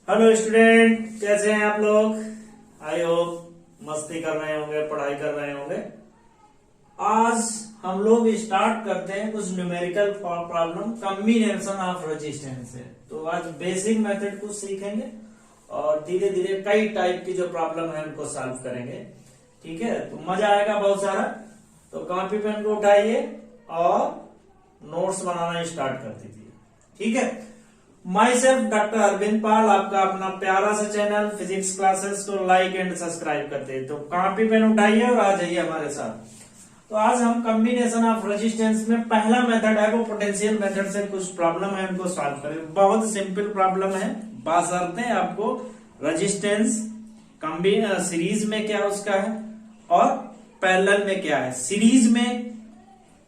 Hello student, कैसे हैं आप लोग। आई होप मस्ती कर रहे होंगे, पढ़ाई कर रहे होंगे। आज हम लोग स्टार्ट करते हैं कुछ numerical problem combination of resistance से। तो आज बेसिक मेथड कुछ सीखेंगे और धीरे धीरे कई टाइप की जो प्रॉब्लम है उनको सॉल्व करेंगे। ठीक है, तो मजा आएगा बहुत सारा। तो कॉपी पेन को उठाइए और नोट्स बनाना स्टार्ट कर दीजिए। ठीक है, माई सेल्फ डॉक्टर अरविंद पाल, आपका अपना प्यारा सा चैनल फिजिक्स क्लासेस को लाइक एंड सब्सक्राइब करते हैं। तो कॉपी पेन उठाइए और आ जाइए हमारे साथ। तो आज हम कॉम्बिनेशन ऑफ रेजिस्टेंस में पहला मेथड है वो पोटेंशियल मेथड से कुछ प्रॉब्लम है उनको सॉल्व करेंगे। बहुत सिंपल प्रॉब्लम है, बशर्ते आपको रेजिस्टेंस सीरीज में क्या उसका है और पैरेलल में क्या है। सीरीज में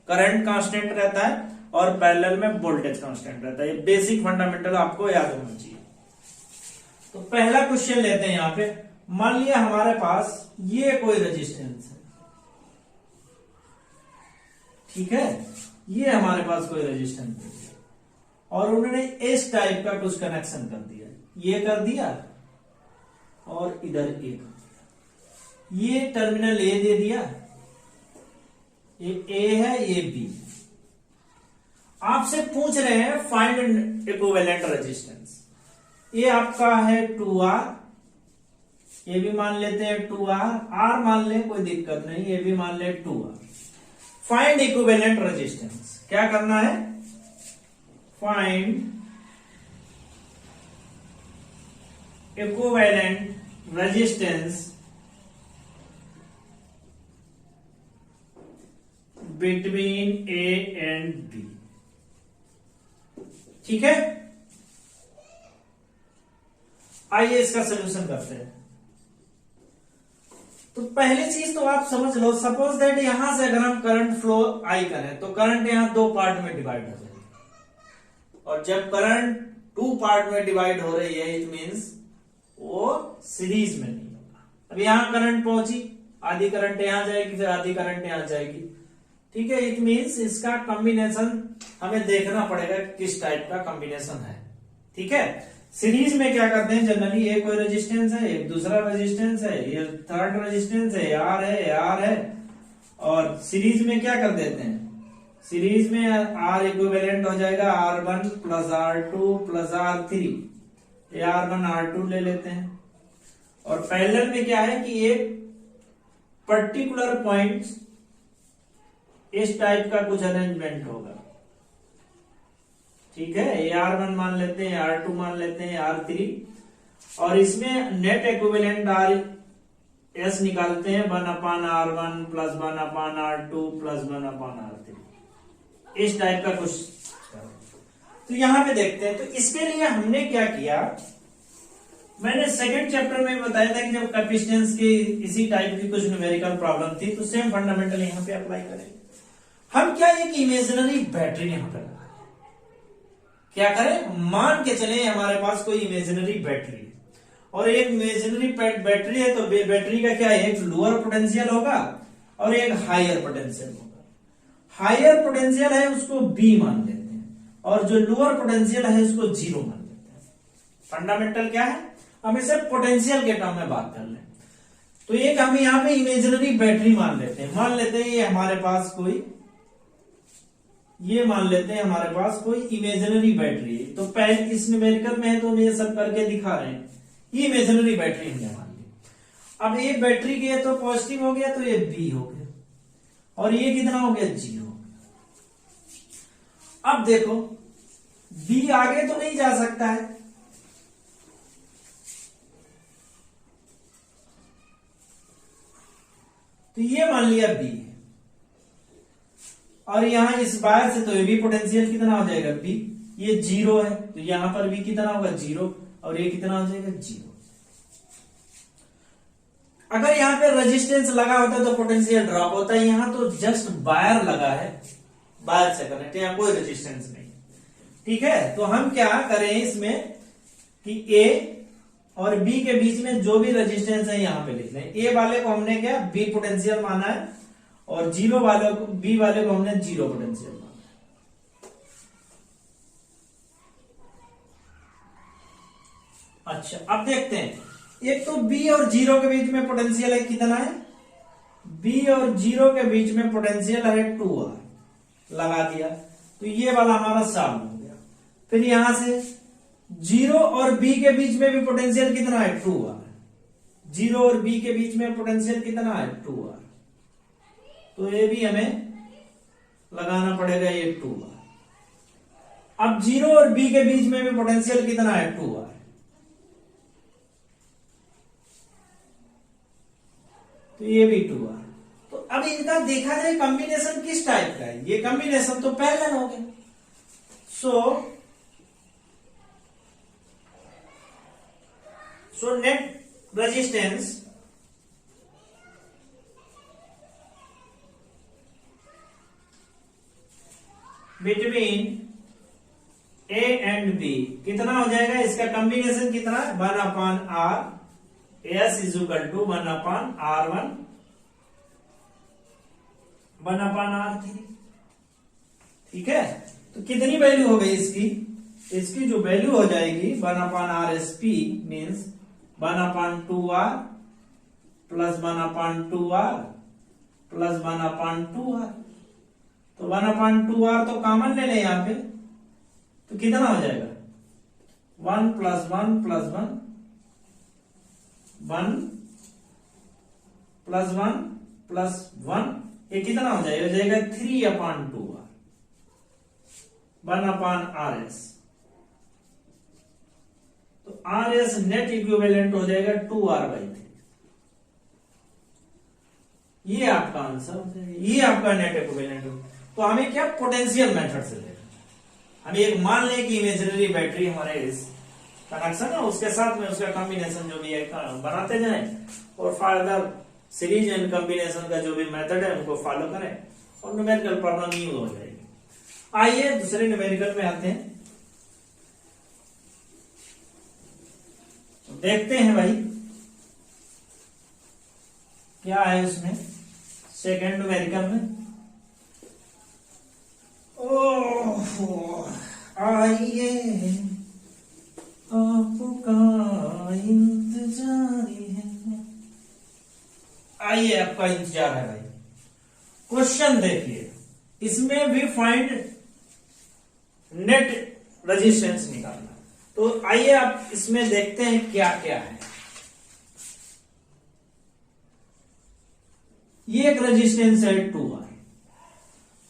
करंट कांस्टेंट रहता है और पैरेलल में वोल्टेज कांस्टेंट रहता है। ये बेसिक फंडामेंटल आपको याद होना चाहिए। तो पहला क्वेश्चन लेते हैं यहां पे। मान लिया हमारे पास ये कोई रेजिस्टेंस है, ठीक है, ये हमारे पास कोई रेजिस्टेंस है और उन्होंने इस टाइप का कुछ कनेक्शन कर दिया। ये कर दिया और इधर एक ये टर्मिनल ए दे दिया, ये ए है ये बी। आपसे पूछ रहे हैं फाइंड इक्विवेलेंट रेजिस्टेंस। ये आपका है 2R, ये भी मान लेते हैं 2R, R मान ले कोई दिक्कत नहीं, ये भी मान ले 2R। फाइंड इक्विवेलेंट रेजिस्टेंस क्या करना है, find equivalent resistance between A and B. ठीक है, आइए इसका सोल्यूशन करते हैं। तो पहली चीज तो आप समझ लो, सपोज दैट यहां से अगर हम करंट फ्लो आई करें तो करंट यहां दो पार्ट में डिवाइड हो जाएगी और जब करंट टू पार्ट में डिवाइड हो रही है इट मींस वो सीरीज में नहीं होगा। अब यहां करंट पहुंची, आधी करंट यहां जाएगी फिर आधी करंट यहां जाएगी। ठीक है, इट मींस इसका कॉम्बिनेशन हमें देखना पड़ेगा किस टाइप का कॉम्बिनेशन है। ठीक है, सीरीज में क्या करते हैं जनरली, एक कोई रेजिस्टेंस है, एक दूसरा रेजिस्टेंस है, ये थर्ड रेजिस्टेंस है, आर है, आर है। और सीरीज में क्या कर देते हैं, सीरीज में आर इक्विवेलेंट हो जाएगा R1 plus R2 plus R3, ये R1 R2 ले लेते हैं। और पैरेलल में क्या है कि एक पर्टिकुलर पॉइंट इस टाइप का कुछ अरेंजमेंट होगा। ठीक है, ये R1 मान लेते हैं, R2 मान लेते हैं, R3, और इसमें नेट इक्विवेलेंट एस निकालते हैं 1/R1 plus 1/R2 plus 1/R3, इस टाइप का कुछ। तो यहां पे देखते हैं, तो इसके लिए हमने क्या किया, मैंने सेकंड चैप्टर में बताया था कि जब कैपेसिटेंस की इसी टाइप की कुछ न्यूमेरिकल प्रॉब्लम थी तो सेम फंडामेंटल यहां पे अप्लाई करेंगे। हम क्या एक इमेजिनरी बैटरी यहां पर क्या करें, मान के चले हमारे पास कोई इमेजिनरी बैटरी है और एक इमेजिनरी बैटरी है। तो बैटरी का क्या है, एक लोअर पोटेंशियल होगा और एक हायर पोटेंशियल होगा। हायर पोटेंशियल है उसको बी मान लेते हैं और जो लोअर पोटेंशियल है उसको जीरो मान लेते हैं। फंडामेंटल क्या है, हम इसे पोटेंशियल के टर्म में बात कर लें। तो एक हम यहां पे इमेजिनरी बैटरी मान लेते हैं, मान लेते हैं ये हमारे पास कोई, ये मान लेते हैं हमारे पास कोई इमेजिनरी बैटरी है। तो पहले इस न्यूमेरिकल में है तो हम ये सब करके दिखा रहे हैं, ये इमेजिनरी बैटरी हमने मान ली। अब ये बैटरी के तो पॉजिटिव हो गया तो ये बी हो गया और ये कितना हो गया, जीरो। अब देखो बी आगे तो नहीं जा सकता है, तो ये मान लिया बी है और यहां इस वायर से तो ये भी पोटेंशियल कितना हो जाएगा बी, ये जीरो है तो यहां पर भी कितना होगा जीरो और ये कितना हो जाएगा जीरो। अगर यहां पे रेजिस्टेंस लगा होता तो पोटेंशियल ड्रॉप होता है, यहां तो जस्ट वायर लगा है, वायर से कनेक्ट, यहां कोई रेजिस्टेंस नहीं। ठीक है, तो हम क्या करें इसमें कि ए और बी के बीच में जो भी रेजिस्टेंस है यहां पे लिख लें। ए वाले को हमने क्या बी पोटेंशियल माना है और जीरो वाले को, बी वाले को हमने जीरो पोटेंशियल माना है। अच्छा अब देखते हैं, एक तो बी और जीरो के बीच में पोटेंशियल है कितना है, बी और जीरो के बीच में पोटेंशियल है 2R, लगा दिया तो ये वाला हमारा सॉल्व हो गया। फिर यहां से जीरो और बी के बीच में भी पोटेंशियल कितना है 2R, जीरो और बी के बीच में पोटेंशियल कितना है 2R, तो ये भी हमें लगाना पड़ेगा ये 2R। अब जीरो और बी के बीच में भी पोटेंशियल कितना है 2R, तो ये भी 2R। तो अब इनका देखा जाए कॉम्बिनेशन किस टाइप का है, ये कॉम्बिनेशन तो पैरेलल हो गया। So net resistance between A and B कितना हो जाएगा, इसका कॉम्बिनेशन कितना है 1/R, S is equal to 1/R1 1/R3। ठीक है, तो कितनी वैल्यू हो गई इसकी, इसकी जो वैल्यू हो जाएगी 1/RSP means 1/2R plus 1/2R plus 1/2R। तो 1/2R तो कॉमन ले लें यहां पे, तो कितना हो जाएगा 1 + 1 + 1 1 + 1 + 1, ये कितना हो जाएगा 3/2R 1/RS। तो RS नेट इक्विवेलेंट हो जाएगा 2R/3। ये आपका आंसर हो जाएगा, ये आपका नेट इक्विवेलेंट हो। तो हमें क्या पोटेंशियल मेथड से देखना, हम एक मान लें कि इमेजिनरी बैटरी हमारे इस कनेक्शन है, उसके साथ में उसका कॉम्बिनेशन जो भी है बनाते जाएं और फर्दर सीरीज एंड कॉम्बिनेशन का जो भी मेथड है उनको फॉलो करें और न्यूमेरिकल प्रॉब्लम यूज हो जाएगी। आइए दूसरे न्यूमेरिकल में आते हैं, तो देखते हैं भाई क्या है उसमें सेकेंड न्यूमेरिकल में। ओह आइए आपका इंतजार है, आइए आपका इंतजार है भाई। क्वेश्चन देखिए, इसमें भी फाइंड नेट रेजिस्टेंस निकालना। तो आइए आप इसमें देखते हैं क्या क्या है। ये एक रेजिस्टेंस है 2R,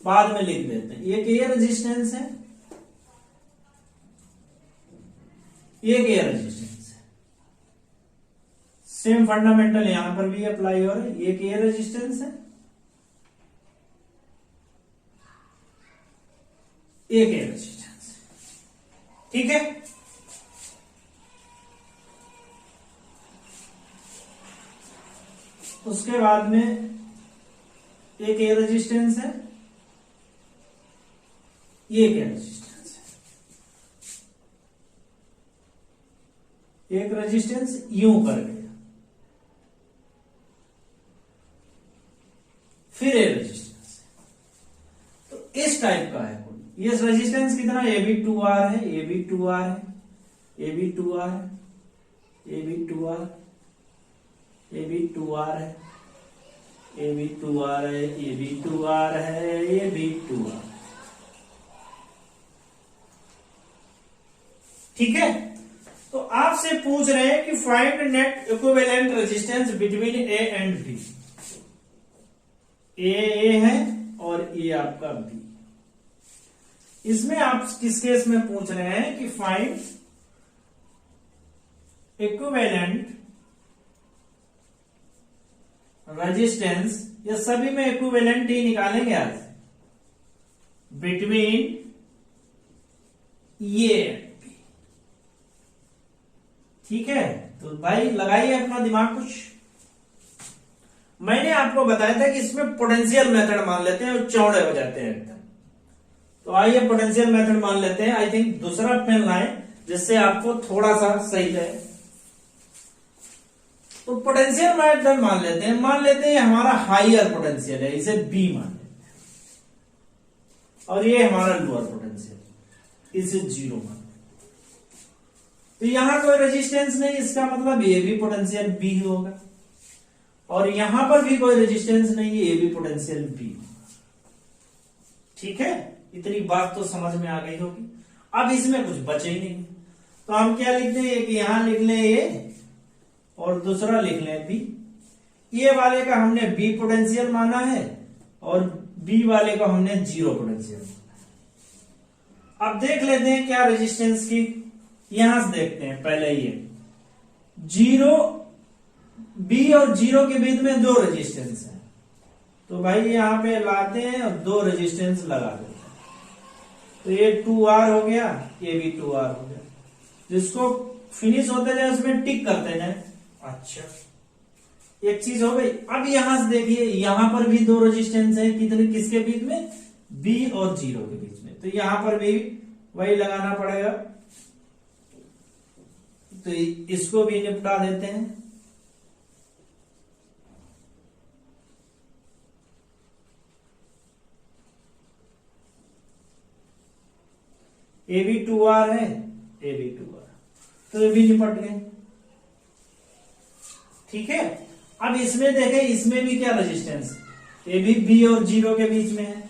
बाद में लिख देते हैं। एक ये रेजिस्टेंस है, एक ये रेजिस्टेंस है। सेम फंडामेंटल यहां पर भी अप्लाई हो रहा है। एक ये रेजिस्टेंस है, एक ये रेजिस्टेंस है। ठीक है, उसके बाद में एक ये रेजिस्टेंस है, ये क्या रेजिस्टेंस है, एक रेजिस्टेंस यूं कर गया, फिर ये रेजिस्टेंस है। तो इस टाइप का है कोई। ये रेजिस्टेंस कितना, ये भी 2R है, ये भी 2R है, ये भी 2R है, ये भी 2R, ये भी 2R है, ये भी 2R है, ये भी 2R है, ये भी 2R। ठीक है, तो आपसे पूछ रहे हैं कि find net equivalent resistance between A and B. A है और ये आपका बी। इसमें आप किस केस में पूछ रहे हैं कि फाइंड इक्विवेलेंट रेजिस्टेंस, ये सभी में इक्विवेलेंट ही निकालेंगे आज, बिटवीन ये। ठीक है, तो भाई लगाइए अपना दिमाग कुछ। मैंने आपको बताया था कि इसमें पोटेंशियल मेथड मान लेते हैं और चौड़े हो जाते हैं एकदम। तो आइए पोटेंशियल मेथड मान लेते हैं। आई थिंक दूसरा पेन लाएं जिससे आपको थोड़ा सा सही रहे। तो पोटेंशियल मेथड मान लेते हैं हमारा हाइयर पोटेंशियल है, इसे बी मान लेते हैं, और ये हमारा लोअर पोटेंशियल, इसे 0 मान लेते हैं। तो यहां कोई रेजिस्टेंस नहीं, इसका मतलब ये भी पोटेंशियल बी होगा, और यहां पर भी कोई रेजिस्टेंस नहीं है, ये भी पोटेंशियल बी होगा। ठीक है, इतनी बात तो समझ में आ गई होगी। अब इसमें कुछ बचे ही नहीं, तो हम क्या लिख दें कि यहां लिख लें ए और दूसरा लिख लें बी। ए वाले का हमने बी पोटेंशियल माना है और बी वाले को हमने जीरो पोटेंशियल माना है। अब देख लेते हैं क्या रेजिस्टेंस की, यहां से देखते हैं पहले ये जीरो, बी और जीरो के बीच में दो रेजिस्टेंस है, तो भाई यहां पे लाते हैं और दो रेजिस्टेंस लगा देते हैं, तो ये 2R हो गया, ये भी 2R हो गया, जिसको फिनिश होते जाए उसमें टिक करते जाए। अच्छा, एक चीज हो गई। अब यहां से देखिए, यहां पर भी दो रेजिस्टेंस है, कितने, किसके बीच में, बी और जीरो के बीच में, तो यहां पर भी वही लगाना पड़ेगा, तो इसको भी निपटा देते हैं। ए भी 2R है, ए भी 2R, तो ये भी निपट गए। ठीक है, अब इसमें देखें, इसमें भी क्या रेजिस्टेंस, ये भी बी और जीरो के बीच में है,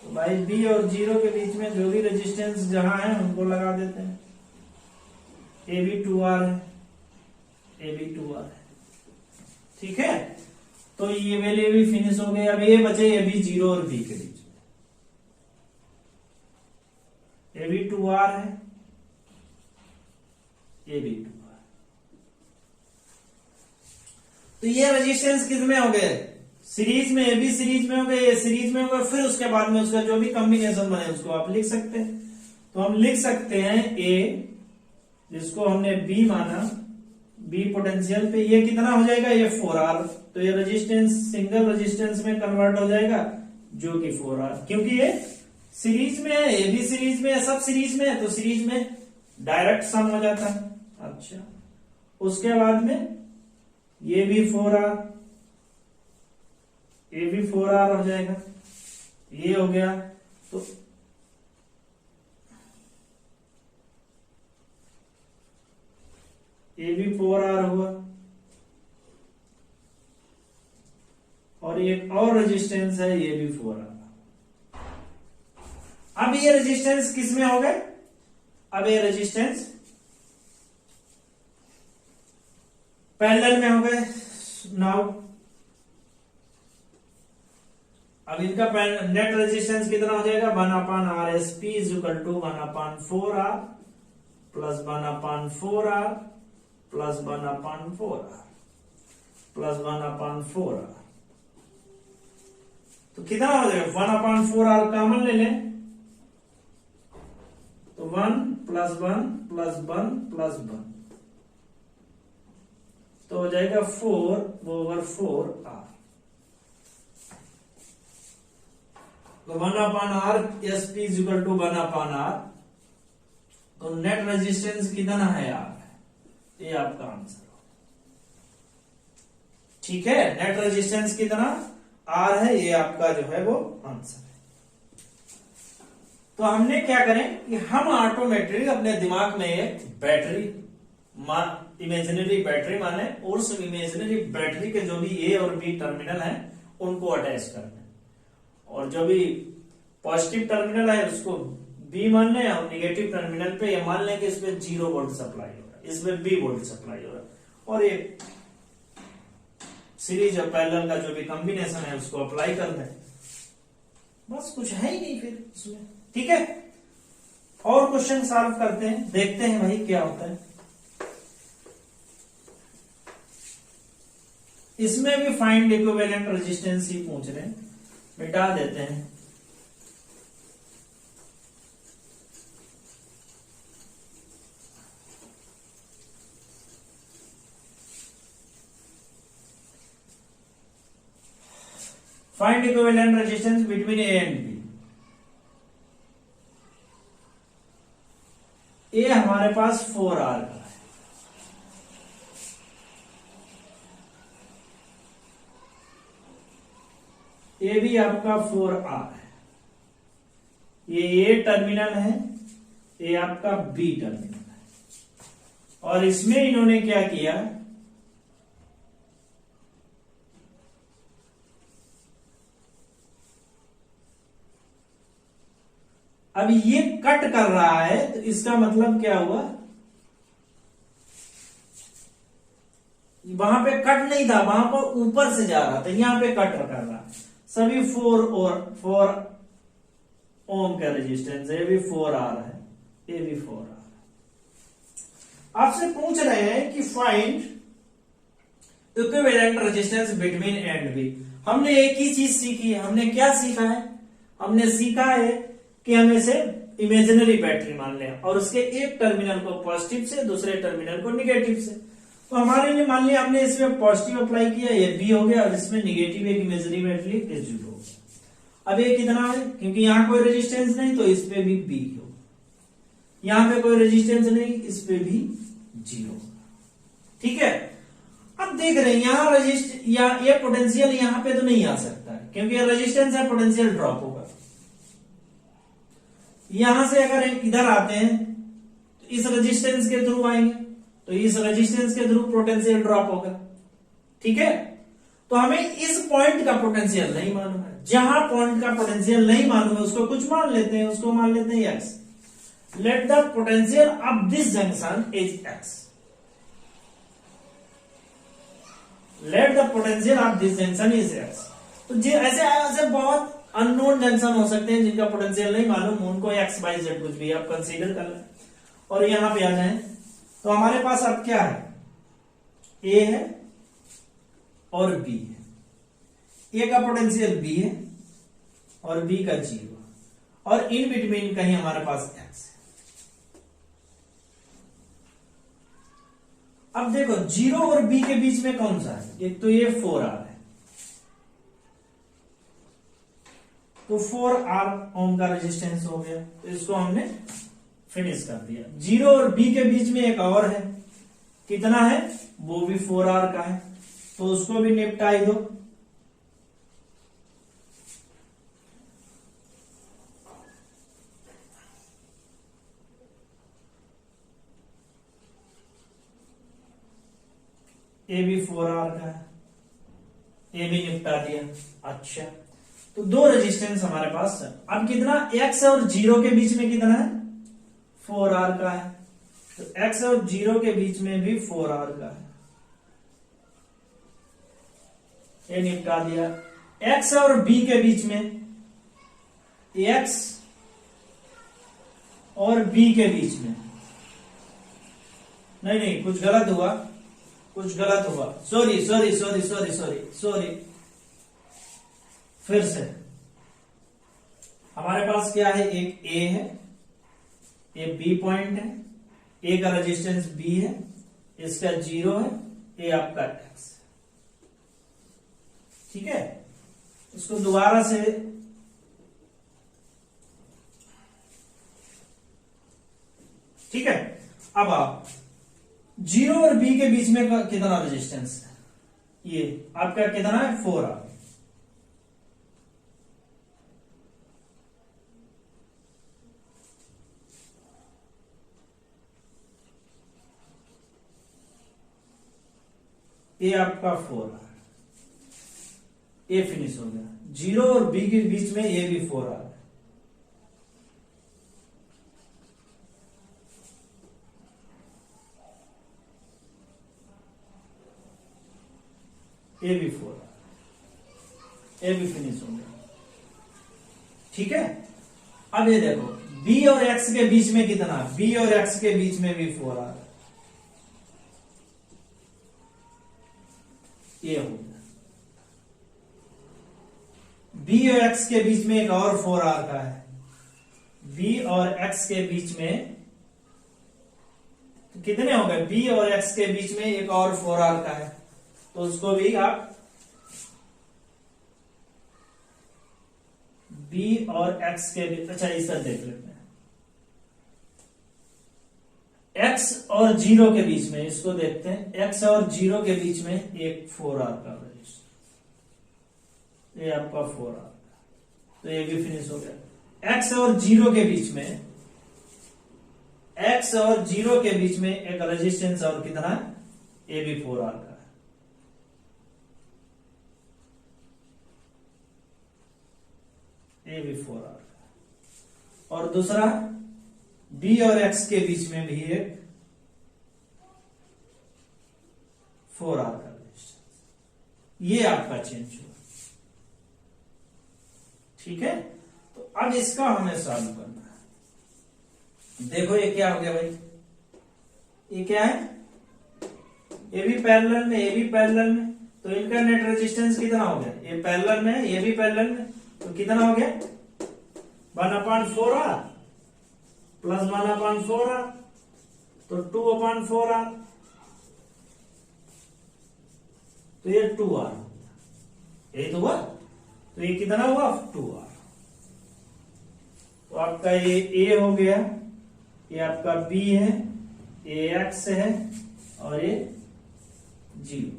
तो भाई बी और जीरो के बीच में जो भी रेजिस्टेंस जहां है उनको लगा देते हैं। ए भी 2R है, ए भी 2R है। ठीक है, तो ये वाले भी फिनिश हो गए। अब ये बचे ये भी जीरो और बी के बीच में, ए भी 2R है, ए भी 2R। तो ये रेजिस्टेंस किसमें हो गए, सीरीज में, ए भी सीरीज में हो गए, ये सीरीज में हो गए, फिर उसके बाद में उसका जो भी कॉम्बिनेशन बने उसको आप लिख सकते हैं। तो हम लिख सकते हैं ए, जिसको हमने बी माना, बी पोटेंशियल पे, ये कितना हो जाएगा, ये 4R, तो ये रेजिस्टेंस सिंगल रेजिस्टेंस में कन्वर्ट हो जाएगा, जो कि 4R, क्योंकि ये सीरीज में है, ये भी सीरीज में है, सब सीरीज में है, तो सीरीज में डायरेक्ट सम हो जाता है। अच्छा, उसके बाद में ये भी 4R, ये भी 4R हो जाएगा, ये हो गया, तो ये भी 4R हुआ, और एक और रेजिस्टेंस है, ये भी 4R। अब ये रेजिस्टेंस किस में हो गए, अब ये रेजिस्टेंस पैरेलल में हो गए। नाउ अब इनका नेट रेजिस्टेंस कितना हो जाएगा, 1/R S P is equal to 1/4R plus 1/4R plus 1/4R plus 1/4R, तो कितना हो जाएगा, 1/4R कॉमन ले लें, तो 1 प्लस 1 प्लस 1 प्लस 1, तो हो जाएगा 4/4R, तो 1/R S P is equal to 1/R, तो नेट रेजिस्टेंस कितना है यार, ये आपका आंसर हो। ठीक है, नेट रेजिस्टेंस कितना R है, ये आपका जो है वो आंसर है। तो हमने क्या करें कि हम ऑटोमेटिक अपने दिमाग में एक बैटरी, इमेजिनरी बैटरी माने, और उस इमेजिनरी बैटरी के जो भी ए और बी टर्मिनल है उनको अटैच कर दें, और जो भी पॉजिटिव टर्मिनल है उसको बी मान लें, और निगेटिव टर्मिनल पे ये मान लें कि इसमें 0 वोल्ट सप्लाई हो रहा है, इसमें बी वोल्ट सप्लाई हो रहा है, और ये सीरीज और पैरेलल का जो भी कॉम्बिनेशन है उसको अप्लाई कर दें, बस कुछ है ही नहीं फिर उसमें। ठीक है, और क्वेश्चन सॉल्व करते हैं, देखते हैं भाई क्या होता है। इसमें भी फाइंड इक्विवेलेंट रेजिस्टेंस ही पूछ रहे हैं, मिटा देते हैं। Find equivalent resistance between A and B. A हमारे पास 4R का है, ये भी आपका 4R है, ये A टर्मिनल है, ये आपका B टर्मिनल है। और इसमें इन्होंने क्या किया, अब ये कट कर रहा है तो इसका मतलब क्या हुआ, वहां पे कट नहीं था, वहां पर ऊपर से जा रहा था, यहां पे कट कर रहा है। सभी 4 ओम का रेजिस्टेंस है, ये भी 4R है, ये भी 4R है। आपसे पूछ रहे हैं कि find equivalent resistance between A and B. हमने एक ही चीज सीखी है, हमने क्या सीखा है, हमने सीखा है कि हम इसे इमेजिनरी बैटरी मान लें और उसके एक टर्मिनल को पॉजिटिव से, दूसरे टर्मिनल को निगेटिव से। तो हमारे लिए मान लिया हमने इसमें पॉजिटिव अप्लाई किया, ये बी हो गया, और इसमें निगेटिव एक इमेजिनरी बैटरी इस 0 हो गया। अब ये कितना है, क्योंकि यहां कोई रेजिस्टेंस नहीं तो इस पे भी बी हो, यहां पे कोई रेजिस्टेंस नहीं, इस पे भी 0। ठीक है, अब देख रहे हैं यहां ये पोटेंशियल यहां पे तो नहीं आ सकता है, क्योंकि ये रेजिस्टेंस है, पोटेंशियल ड्रॉप होगा। यहां से अगर इधर आते हैं तो इस रेजिस्टेंस के थ्रू आएंगे, तो इस रेजिस्टेंस के थ्रू पोटेंशियल ड्रॉप होगा। ठीक है, तो हमें इस पॉइंट का पोटेंशियल नहीं मालूम है, जहां पॉइंट का पोटेंशियल नहीं मालूम है उसको कुछ मान लेते हैं, उसको मान लेते हैं x. Let the potential of this junction is x. Let the potential of this junction is x. तो ऐसे बहुत अननोन जंक्शन हो सकते हैं जिनका पोटेंशियल नहीं मालूम, उनको एक्स वाई जेड कुछ भी आप कंसीडर कर लें। और यहां पे आ जाए तो हमारे पास अब क्या है, ए है और बी है। ए का पोटेंशियल बी है और बी का 0, और इन बिटवीन कहीं हमारे पास एक्स है। अब देखो 0 और बी के बीच में कौन सा है, एक तो ये 4R है, तो 4R ओम का रेजिस्टेंस हो गया, तो इसको हमने फिनिश कर दिया। 0 और बी के बीच में एक और है, कितना है, वो भी 4R का है, तो उसको भी निपटाई दो। ये भी 4R का है, ये भी निपटा दिया। अच्छा, तो दो रेजिस्टेंस हमारे पास है। अब कितना, x और 0 के बीच में कितना है, 4R का है, तो x और 0 के बीच में भी 4R का है, ये निपटा दिया। x और b के बीच में, x और b के बीच में, नहीं कुछ गलत हुआ, सॉरी, फिर से हमारे पास क्या है, एक A है, ये B पॉइंट है, A का रेजिस्टेंस B है, इसका 0 है, ये आपका X। ठीक है, इसको दोबारा से ठीक है। अब आप 0 और B के बीच में कितना रेजिस्टेंस है, ये आपका कितना है, 4R। ये आपका 4R, ये फिनिश हो गया। 0 और B के बीच में ये भी 4R है, ये भी 4R, ये भी फिनिश हो गया। ठीक है, अब ये देखो B और X के बीच में कितना, B और X के बीच में भी 4R है, ये हो गया। B और X के बीच में एक और 4R का है, B और X के बीच में तो कितने हो गए, B और X के बीच में एक और 4R का है, तो उसको भी आप B और X के बीच, अच्छा इस तरह देख लेते हैं, X और 0 के बीच में, इसको देखते हैं, X और 0 के बीच में एक 4R का रजिस्टर, ये आपका 4R, तो ये भी फिनिश हो गया। X और 0 के बीच में, एक्स और 0 के बीच में एक रेजिस्टेंस और कितना है, ए भी 4R का है। ए भी 4R का है। और दूसरा बी और एक्स के बीच में भी एक 4R का रेजिस्टेंस। ये आपका चेंज हुआ। ठीक है, तो अब इसका हमें सॉल्व करना है। देखो ये क्या हो गया भाई, ये क्या है, ये भी पैरेलल में, ये भी पैरेलल में, तो इनका नेट रेजिस्टेंस कितना हो गया, ये पैरेलल में है, ये भी पैरेलल में, तो कितना हो गया 1/4R प्लस 1/4R, तो 2/4R, तो ये 2R, यही तो हुआ, तो ये कितना हुआ 2R। तो आपका ये A हो गया, ये आपका B है, ये X है और ये 0।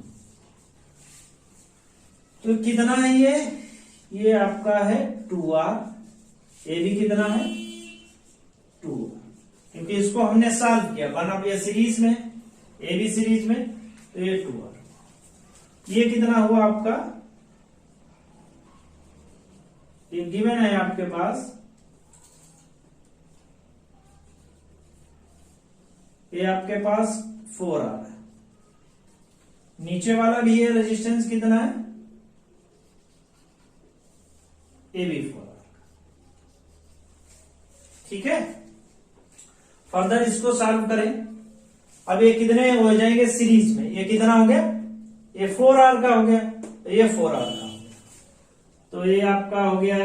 तो कितना है ये आपका है 2R, ये भी कितना है 2, क्योंकि इसको हमने सॉल्व किया, बना ये सीरीज में, ए भी सीरीज में, तो ये 2R। ये कितना हुआ आपका, ये गिवन है आपके पास, ये आपके पास 4R है, नीचे वाला भी ये रेजिस्टेंस कितना है, ए भी 4R। ठीक है, फर्दर इसको सॉल्व करें। अब ये कितने हो जाएंगे सीरीज में, ये कितना हो गया, ये 4R का हो गया, तो ये 4R का हो गया, तो ये आपका हो गया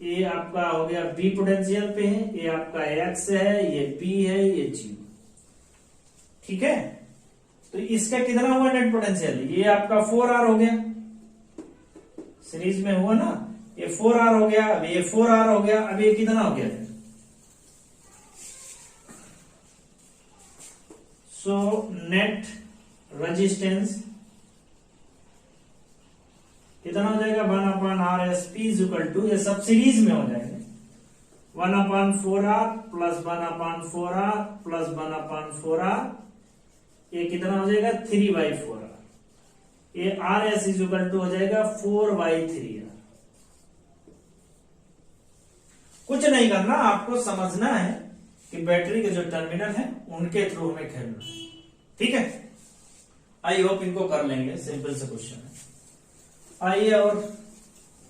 ये आपका हो गया B पोटेंशियल पे है, ये आपका X है, ये B है, ये 0। ठीक है, तो इसका कितना हुआ नेट पोटेंशियल, ये आपका 4R हो गया, सीरीज में हुआ ना, ये 4R हो गया, अब ये 4R हो गया, अब ये कितना हो गया, सो नेट रेजिस्टेंस कितना हो जाएगा 1/RS P = ये सब सीरीज में हो जाएंगे, 1/4R plus 1/4R plus 1/4R, ये कितना हो जाएगा 3/4R, ये RS = हो जाएगा 4/3R। कुछ नहीं करना, आपको समझना है कि बैटरी के जो टर्मिनल है उनके थ्रू हमें खेलना है। ठीक है, आई होप इनको कर लेंगे, सिंपल से क्वेश्चन है। आइए और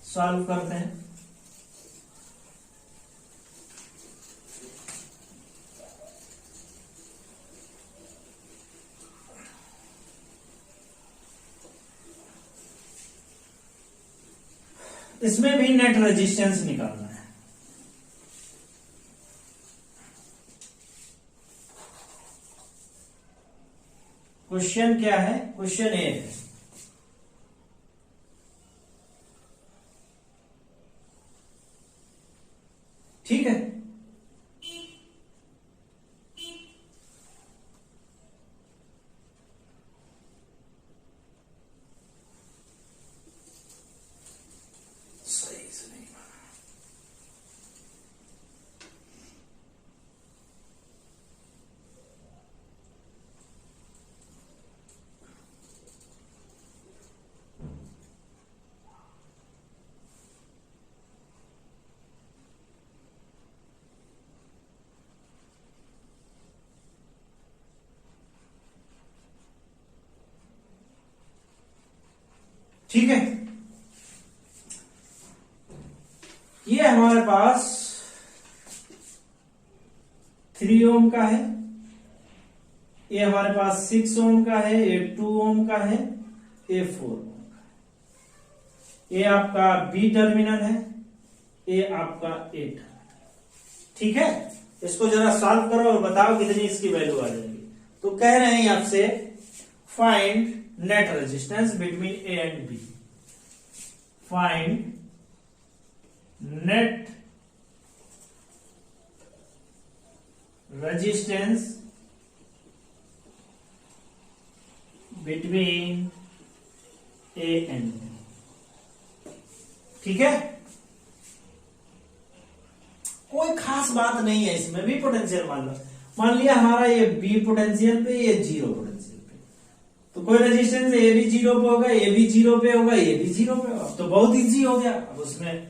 सॉल्व करते हैं। इसमें भी नेट रेजिस्टेंस निकालना है। क्वेश्चन क्या है, क्वेश्चन ए है, ठीक है, सही से नहीं बना। ठीक है, ये हमारे पास 3 ओम का है, ये हमारे पास 6 ओम का है, ये 2 ओम का है, ये 4 ओम का है। ये आपका B टर्मिनल है, ये आपका A टर्मिनल। ठीक है, इसको जरा सॉल्व करो और बताओ कितनी इसकी वैल्यू आ जाएगी। तो कह रहे हैं आपसे find net resistance between A and B, find net resistance between A and B। ठीक है, कोई खास बात नहीं है इसमें भी, पोटेंशियल मान लो, मान लिया हमारा ये बी पोटेंशियल पे, ये जीरो पोटेंशियल पे, तो कोई रेजिस्टेंस ए भी जीरो पे होगा, ए भी जीरो पे होगा, ये भी जीरो पे होगा, तो बहुत इजी हो गया। अब उसमें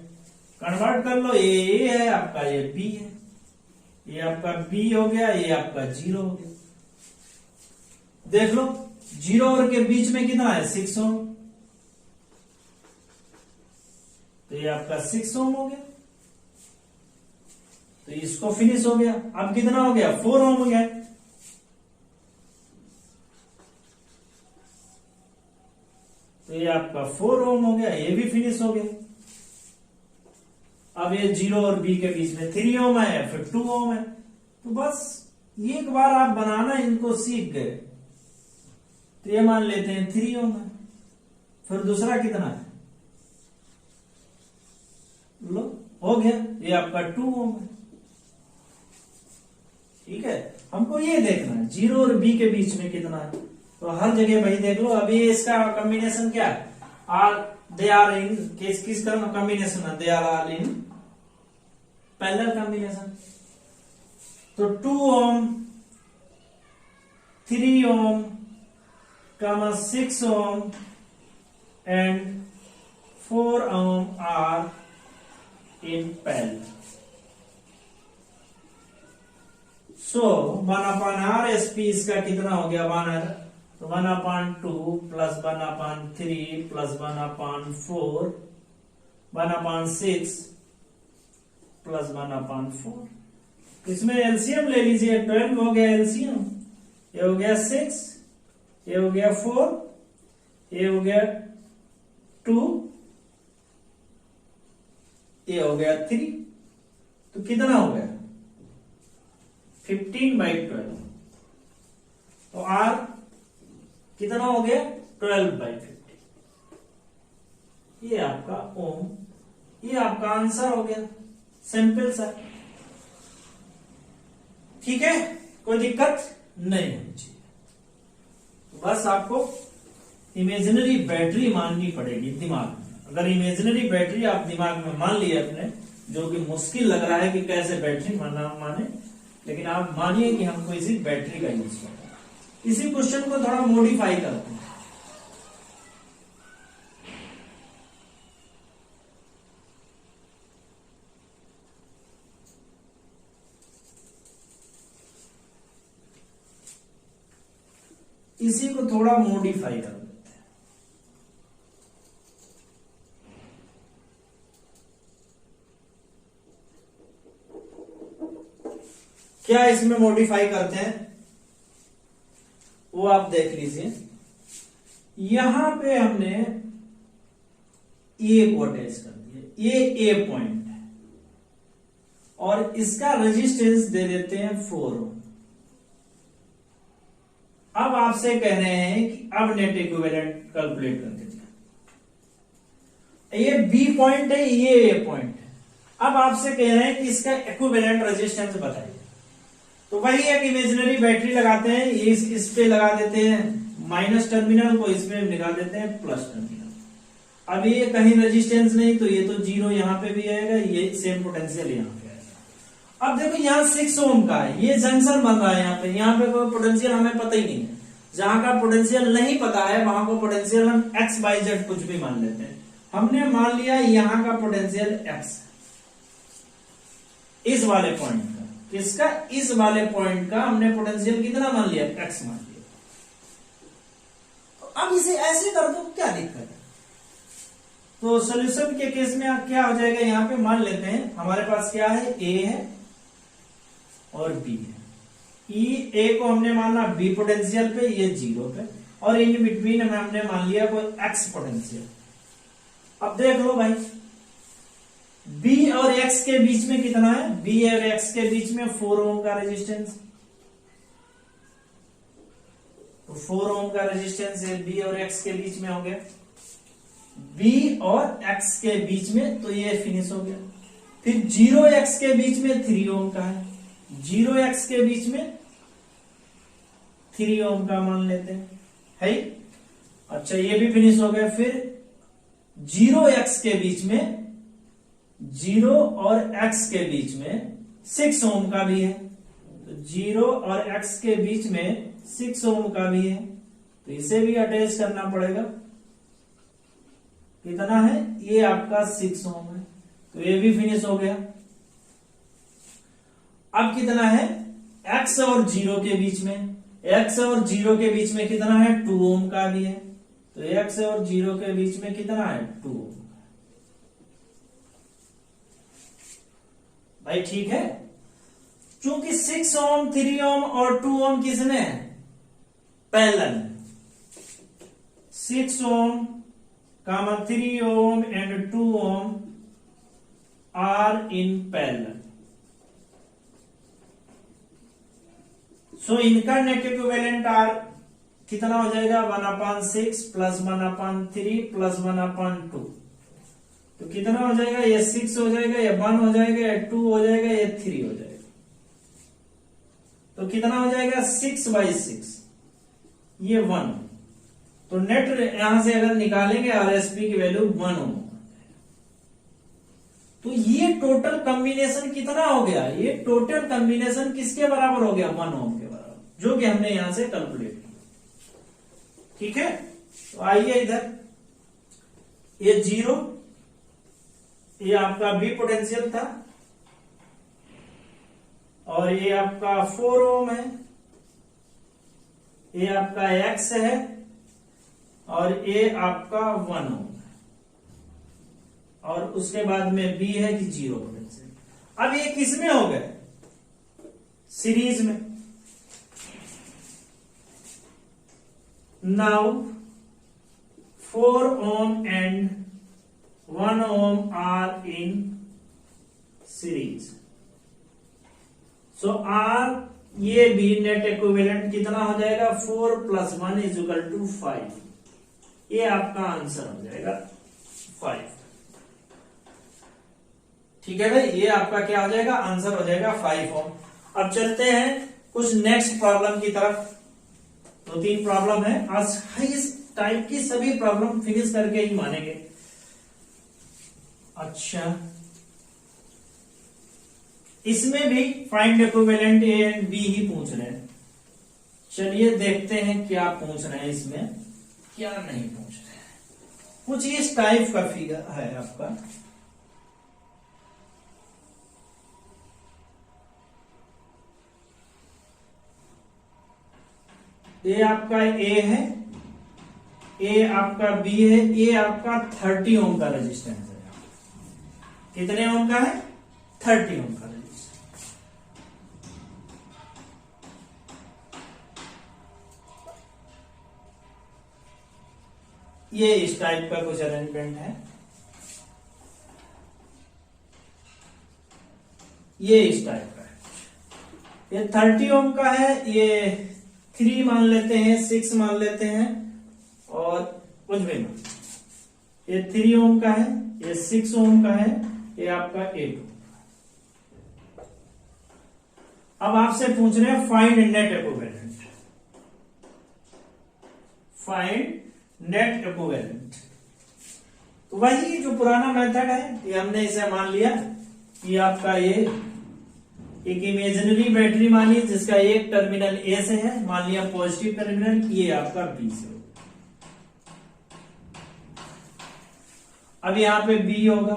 कन्वर्ट कर लो, ये है आपका, ये बी है, ये आपका बी हो गया, ये आपका जीरो हो गया। देख लो जीरो और के बीच में कितना है 6 ओम, तो ये आपका 6 ओम हो गया, तो इसको फिनिश हो गया। अब कितना हो गया 4 ओम हो गया, तो ये आपका 4 ओम हो गया, ये भी फिनिश हो गया। अब ये जीरो और बी के बीच में 3 ओम है, फिर 2 ओम है, तो बस एक बार आप बनाना इनको सीख गए। तो ये मान लेते हैं 3 ओम है, फिर दूसरा कितना है, लो हो गया, ये आपका 2 ओम है। ठीक है, हमको ये देखना है जीरो और बी के बीच में कितना है, तो हर जगह भाई देख लो। अभी इसका कॉम्बिनेशन क्या है, दे आर इन किस का कॉम्बिनेशन है, they are all in parallel combination. तो 2 ओम 3 ओम 6 ohm and 4 ohm are in parallel. So 1/RSP इसका कितना हो गया 1R, तो 1/2 plus 1/3 plus 1/4 1/6 plus 1/4। इसमें एलसीएम ले लीजिए, 12 हो गया एलसीएम, ये हो गया 6, ये हो गया 4, ये हो गया 2, ये हो गया 3, तो कितना हो गया 15/12। तो R कितना हो गया 12/50। ये आपका ओम, ये आपका आंसर हो गया, सिंपल सा। ठीक है, कोई दिक्कत नहीं होनी चाहिए। बस आपको इमेजिनरी बैटरी माननी पड़ेगी दिमाग में। अगर इमेजिनरी बैटरी आप दिमाग में मान लिए अपने, जो कि मुश्किल लग रहा है कि कैसे बैटरी माने, लेकिन आप मानिए कि हमको इसी बैटरी का यूज करना है। इसी क्वेश्चन को थोड़ा मॉडिफाई करते हैं। इसी को थोड़ा मॉडिफाई कर देते हैं। क्या इसमें मॉडिफाई करते हैं वो आप देख लीजिए। यहां पे हमने ए को अटैच कर दिया, ये ए पॉइंट है, और इसका रेजिस्टेंस दे देते हैं 4 ओम। अब आपसे कह रहे हैं कि अब नेट इक्विवेलेंट कैलकुलेट करके दिया। ये बी पॉइंट है, ये ए पॉइंट है। अब आपसे कह रहे हैं कि इसका इक्विवेलेंट रेजिस्टेंस बताइए। तो वही एक इमेजिनरी बैटरी लगाते हैं, ये इस पे लगा देते हैं माइनस टर्मिनल को, इसमें लगा देते हैं प्लस टर्मिनल। अब ये कहीं रेजिस्टेंस नहीं, तो ये तो जीरो यहां पे भी आएगा, ये सेम पोटेंशियल यहां पे आएगा। अब देखो यहाँ 6 ओम का है, ये जंक्शन बन रहा है यहाँ पे कोई पोटेंशियल हमें पता ही नहीं है। जहां का पोटेंशियल नहीं पता है वहां को पोटेंशियल हम XYZ कुछ भी मान लेते हैं। हमने मान लिया यहां का पोटेंशियल X, इस वाले पॉइंट का, किसका, इस वाले पॉइंट का हमने पोटेंशियल कितना मान लिया, X मान लिया। तो अब इसे ऐसे कर दो, क्या दिक्कत है। तो सॉल्यूशन के केस में आप क्या हो जाएगा, यहां पे मान लेते हैं हमारे पास क्या है, A है और B है। ए को हमने माना B पोटेंशियल पे, ये जीरो पे, और इन बिटवीन में हमने मान लिया कोई X पोटेंशियल। अब देख लो भाई, B और X के बीच में कितना है, B और X के बीच में 4 ओम का रेजिस्टेंस, तो 4 ओम का रेजिस्टेंस है B और X के बीच में हो गया। B और X के बीच में, तो ये फिनिश हो गया। फिर 0x के बीच में 3 ओम का है, 0x के बीच में 3 ओम का मान लेते हैं, है। अच्छा, ये भी फिनिश हो गया। फिर 0x के बीच में, 0 और x के बीच में 6 ओम का भी है, तो 0 और x के बीच में 6 ओम का भी है, तो इसे भी अटैच करना पड़ेगा। कितना है ये आपका 6 ओम है, तो ये भी फिनिश हो गया। अब कितना है x और 0 के बीच में, x और 0 के बीच में कितना है 2 ओम का भी है, तो x और 0 के बीच में कितना है 2 ओम। भाई ठीक है, चूंकि 6 ओम 3 ओम और 2 ओम किसमें है पैरेलल में, 6 ohm 3 ohm and 2 ohm are in parallel. So इनका नेट इक्विवेलेंट आर कितना हो जाएगा 1/6 प्लस 1/3 प्लस 1/2। तो कितना हो जाएगा, ये 6 हो जाएगा, ये 1 हो जाएगा, ये 2 हो जाएगा, ये 3 हो जाएगा। तो कितना हो जाएगा 6/6, ये 1। तो नेट यहां से अगर निकालेंगे आरएसपी की वैल्यू 1 हो। तो ये टोटल कॉम्बिनेशन कितना हो गया, ये टोटल कॉम्बिनेशन किसके बराबर हो गया 1 ओम के बराबर, जो कि हमने यहां से कैलकुलेट किया। ठीक है, तो आइए इधर, ये 0, ये आपका बी पोटेंशियल था, और ये आपका 4 ओम है, ये आपका x है, और ये आपका 1 ओम है, और उसके बाद में b है कि 0 पोटेंशियल। अब ये किस में हो गए सीरीज में। Now 4 ohm and 1 ohm are in series. So R ये भी नेट इक्विवेलेंट कितना हो जाएगा 4 + 1 = 5। ये आपका आंसर हो जाएगा 5। ठीक है भाई, ये आपका क्या हो जाएगा आंसर हो जाएगा 5 ओम। अब चलते हैं कुछ नेक्स्ट प्रॉब्लम की तरफ। 2-3 प्रॉब्लम है आज, इस टाइप की सभी प्रॉब्लम फिनिश करके ही मानेंगे। अच्छा, इसमें भी find equivalent A and B ही पूछ रहे हैं। चलिए देखते हैं क्या पूछ रहे हैं, इसमें क्या नहीं पूछ रहे हैं। कुछ इस टाइप का फिगर है आपका, ये आपका ए है, ये आपका बी है, ये आपका 30 ओम का रेजिस्टेंस है। कितने ओम का है 30 ओम का रेजिस्टेंस। ये इस टाइप का कुछ अरेंजमेंट है, ये इस टाइप का है। ये 30 ओम का है, ये 3 मान लेते हैं, 6 मान लेते हैं, और कुछ भी मान। ये 3 ओम का है, ये 6 ओम का है, ये आपका 8 ओम। अब आपसे पूछ रहे हैं find net equivalent. Find net equivalent, तो वही जो पुराना मेथड है, ये हमने इसे मान लिया कि आपका ये एक इमेजिनरी बैटरी मानिए जिसका एक टर्मिनल ए से है, मान लिया पॉजिटिव टर्मिनल, ये आपका बी से होगा। अब यहां पे बी होगा,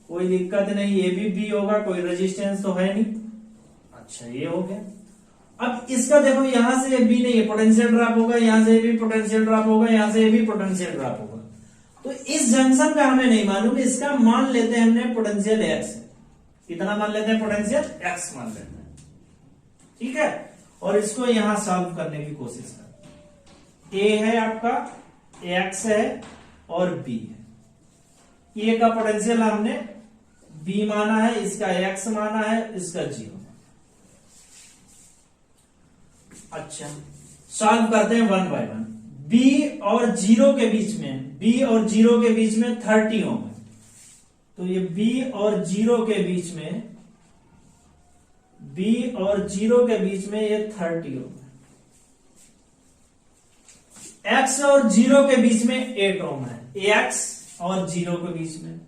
कोई दिक्कत नहीं, ये भी बी होगा, कोई रेजिस्टेंस तो है नहीं। अच्छा, ये हो गया। अब इसका देखो, यहां से ये बी नहीं है, पोटेंशियल ड्रॉप होगा, यहां से ये भी पोटेंशियल ड्रॉप होगा, यहां से ये भी पोटेंशियल ड्रॉप होगा। तो इस जंक्शन का हमें नहीं मालूम, इसका मान लेते हैं हमने पोटेंशियल एक्स। कितना मान लेते हैं पोटेंशियल एक्स मान लेते हैं। ठीक है, और इसको यहां सॉल्व करने की कोशिश करते हैं। ए है आपका, एक्स है, और बी है। ए का पोटेंशियल हमने बी माना है, इसका एक्स माना है, इसका 0। अच्छा, सॉल्व करते हैं 1 बाय 1। बी और 0 के बीच में, बी और 0 के बीच में 30 ओम है, तो ये बी और 0 के बीच में, बी और 0 के बीच में ये 30 ओम है। एक्स और 0 के बीच में 8 ओम है, एक्स और 0 के बीच में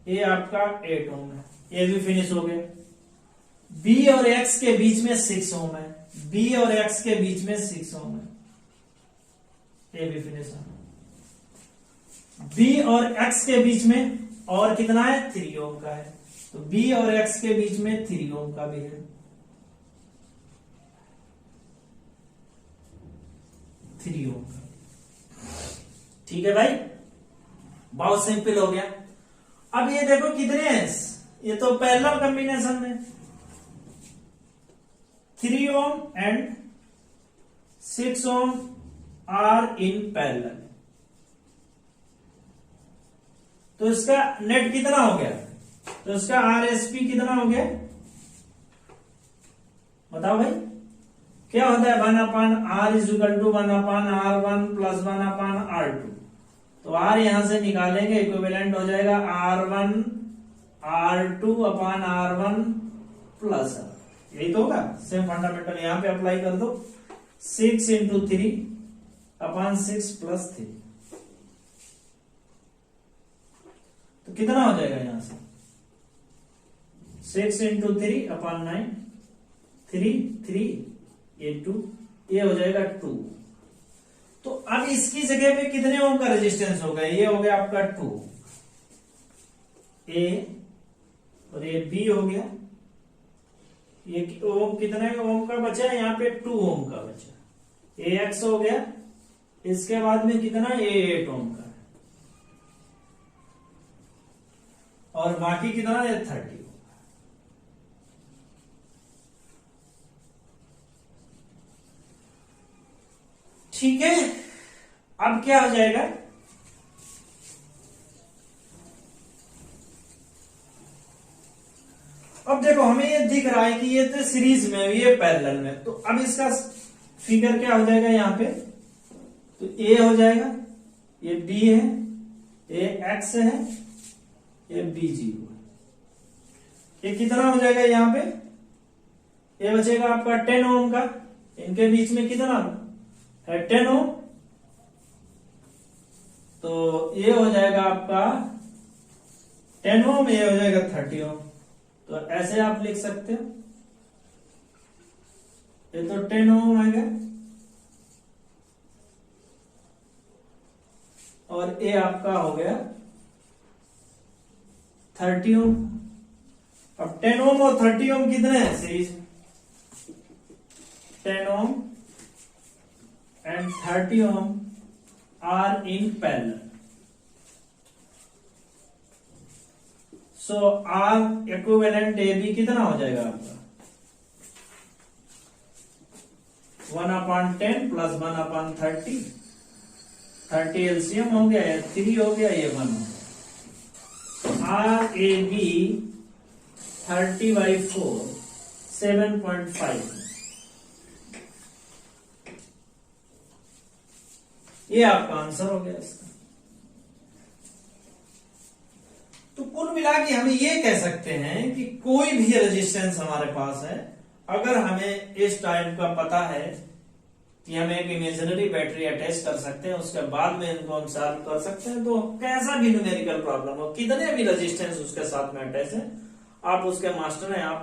ये आपका 8 ओम है। ये भी फिनिश हो गया। बी और एक्स के बीच में 6 ओम है, बी और एक्स के बीच में 6 ओम है, ये भी फिनिश है। बी और एक्स के बीच में और कितना है, 3 ओम का है, तो बी और एक्स के बीच में 3 ओम का भी है, 3 ओम का। ठीक है भाई, बहुत सिंपल हो गया। अब ये देखो कितने हैं, ये तो पैरेलल कॉम्बिनेशन में 3 ohm and 6 ohm are in parallel, तो इसका नेट कितना हो गया, तो इसका आरएसपी कितना हो गया, बताओ भाई। क्या होता है 1/r is equal to 1/r1 plus 1/r2, तो आर यहां से निकालेंगे, इक्विवेलेंट हो जाएगा r1 r2 upon r1 plus r, यही तो होगा। सेम फंडामेंटल यहां पे अप्लाई कर दो, 6 इंटू 3 अपॉन 6 प्लस 3, तो कितना हो जाएगा यहां से 6 इंटू 3 अपॉन 9, 3 ये 2, ये हो जाएगा 2। तो अब इसकी जगह पे कितने ओम का रेजिस्टेंस होगा, ये हो गया आपका 2 ए और ये बी हो गया, ये ओम कितने ओम का बचा है, यहाँ पे 2 ओम का बचा, ए एक्स हो गया, इसके बाद में कितना ए 8 ओम का, और बाकी कितना है 30। ठीक है, अब क्या हो जाएगा, अब देखो हमें ये दिख रहा है कि ये तो सीरीज में है, ये पैरेलल में, तो अब इसका फिगर क्या हो जाएगा यहाँ पे, तो ए हो जाएगा, ये बी है, ये एक्स है, ये बी जीरो, ये कितना हो जाएगा यहाँ पे, ये बचेगा आपका 10 ओम का, इनके बीच में कितना है 10 ओम, तो ये हो जाएगा आपका 10 ओम, ये हो जाएगा 30 ओम, तो ऐसे आप लिख सकते हो, ये तो 10 ओम आएगा और ये आपका हो गया 30 ओम। अब 10 ओम और 30 ओम कितने हैं series, 10 Om and 30 ohm are in parallel. So R equivalent AB कितना हो जाएगा आपका 1/10 प्लस 1/30, 30 एलसीएम हो गया, 3 हो गया, ये 1 हो गया। RAB 30/4 7.5, ये आपका आंसर हो गया इसका। तो कुल मिला के हम ये कह सकते हैं कि कोई भी रेजिस्टेंस हमारे पास है, अगर हमें इस टाइप का पता है कि हम एक इमेजिनरी बैटरी अटैच कर सकते हैं, उसके बाद में इनको हम सॉल्व कर सकते हैं, तो कैसा भी न्यूमेरिकल प्रॉब्लम हो, कितने भी रेजिस्टेंस उसके साथ में अटैच है, आप उसके मास्टर हैं, आप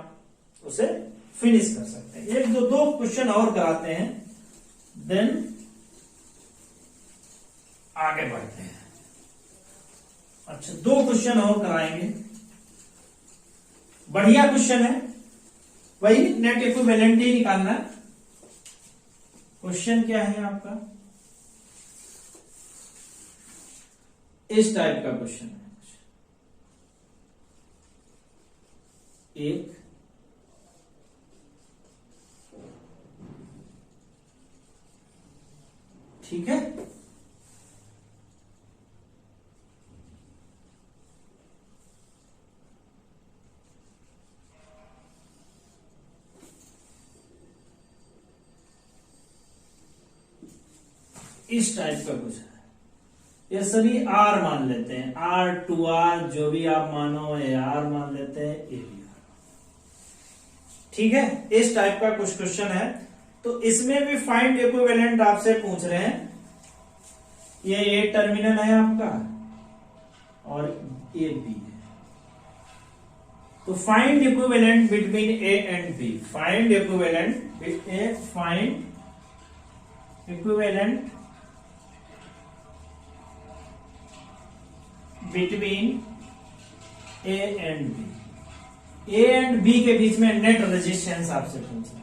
उसे फिनिश कर सकते हैं। एक दो क्वेश्चन और कराते हैं, देन आगे बढ़ते हैं। अच्छा, 2 क्वेश्चन और कराएंगे, बढ़िया क्वेश्चन है, वही नेट इक्विवेलेंट ही निकालना है। क्वेश्चन क्या है आपका, इस टाइप का क्वेश्चन है, एक ठीक है, इस टाइप का कुछ है, ये सभी आर मान लेते हैं, आर टू आर जो भी आप मानो ये आर मान लेते हैं, ये भी आर, ठीक है। इस टाइप का कुछ क्वेश्चन है, तो इसमें भी फाइंड इक्विवेलेंट आपसे पूछ रहे हैं। ये ए टर्मिनल है आपका और ये बी है, तो find equivalent between A and B, find equivalent between A and B, A and B के बीच में नेट रेजिस्टेंस आपसे पूछा।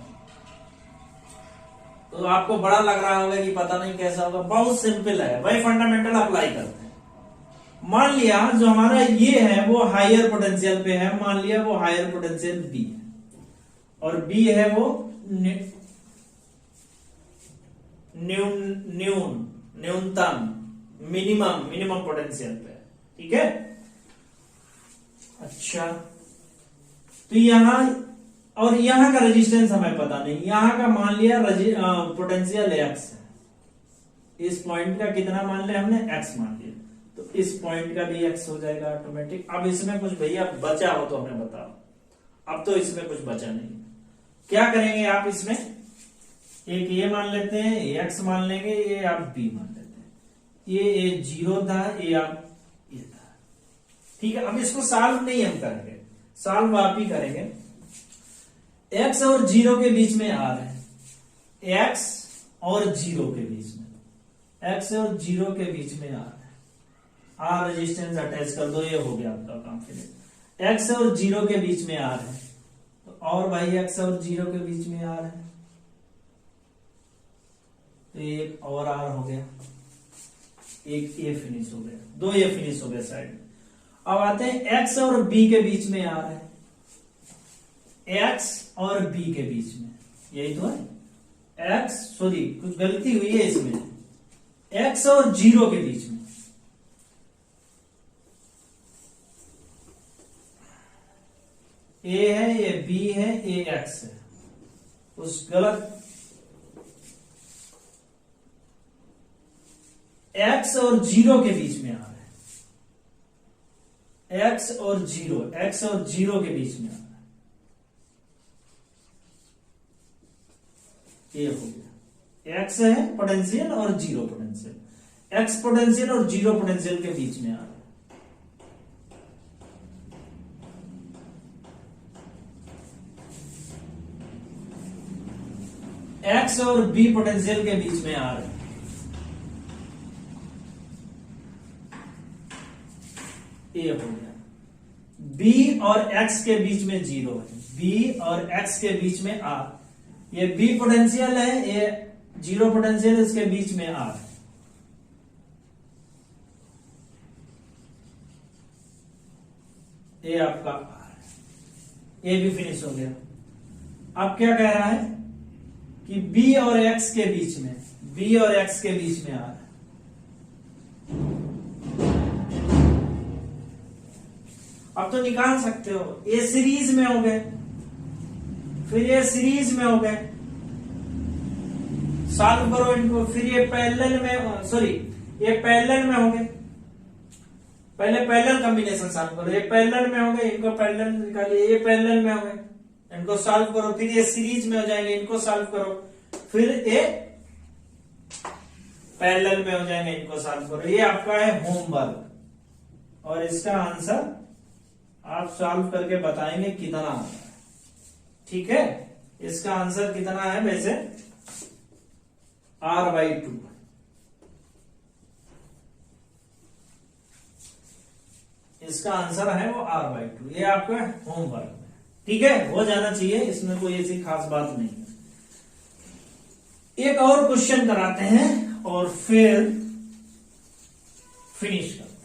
तो आपको बड़ा लग रहा होगा कि पता नहीं कैसा होगा, बहुत सिंपल है, वही फंडामेंटल अप्लाई करते हैं। मान लिया जो हमारा ये है वो हायर पोटेंशियल पे है, मान लिया वो हायर पोटेंशियल बी है और बी है वो न्यूनतम मिनिमम पोटेंशियल पे, ठीक है। अच्छा, तो यहां और यहां का रेजिस्टेंस हमें पता नहीं, यहां का मान लिया पोटेंशियल एक्स है, इस पॉइंट का कितना मान लिया हमने, एक्स मान लिया, तो इस पॉइंट का भी एक्स हो जाएगा ऑटोमेटिक। अब इसमें कुछ भैया बचा हो तो हमें बताओ, अब तो इसमें कुछ बचा नहीं, क्या करेंगे आप, इसमें एक ये मान लेते हैं, एक्स मान लेंगे, ये आप बी मान लेते हैं, ये 0 था, ये आप ये था, ठीक है। अब इसको सॉल्व नहीं हम करेंगे, सॉल्व आप ही करेंगे। एक्स और 0 के बीच में आ रहे हैं, एक्स और 0 के बीच में, एक्स और 0 के बीच में आ रहे हैं, आर रेजिस्टेंस अटैच कर दो, ये हो गया आपका काम। फिर एक्स और 0 के बीच में आ रहे हैं, तो और भाई एक्स और 0 के बीच में आ रहे हैं, तो एक और आर हो गया, एक ये फिनिश हो गया, 2 ये फिनिश हो गया साइड। अब आते हैं एक्स और बी के बीच में आ रहे हैं, एक्स और बी के बीच में, यही तो है, एक्स सॉरी कुछ गलती हुई है इसमें, एक्स और 0 के बीच में, ए है, ये बी है, ये एक्स है, उस गलत, एक्स और 0 के बीच में आ रहा है, एक्स और 0 के बीच में आ रहा है, ये हो गया, एक्स है पोटेंशियल और 0 पोटेंशियल, एक्स पोटेंशियल और 0 पोटेंशियल के बीच में आ रहा है। एक्स और बी पोटेंशियल के बीच में आ रहे हैं, ये हो गया, बी और एक्स के बीच में 0 है, बी और एक्स के बीच में आर, ये बी पोटेंशियल है, ये 0 पोटेंशियल, इसके बीच में आर है, ये आपका आर है, ये भी फिनिश हो गया। अब क्या कह रहा है कि बी और एक्स के बीच में, बी और एक्स के बीच में आ रहा है, अब तो निकाल सकते हो, ये सीरीज में हो गए, फिर ये सीरीज में हो गए, सॉल्व करो इनको, फिर ये पैरेलल में, सॉरी ये पैरेलल में हो गए, पहले पैरेलल कॉम्बिनेशन सॉल्व करो, ये पैरेलल में हो गए, इनको पैरेलल निकालिए, ये पैरेलल में हो गए, इनको सॉल्व करो, फिर ये सीरीज में हो जाएंगे, इनको सॉल्व करो, फिर ये पैरेलल में हो जाएंगे, इनको सॉल्व करो। ये आपका है होमवर्क और इसका आंसर आप सॉल्व करके बताएंगे कितना आता है, ठीक है। इसका आंसर कितना है वैसे R/2, इसका आंसर है वो R/2, ये आपका होमवर्क में, ठीक है, हो जाना चाहिए, इसमें कोई ऐसी खास बात नहीं है। एक और क्वेश्चन कराते हैं और फिर फिनिश करते हैं।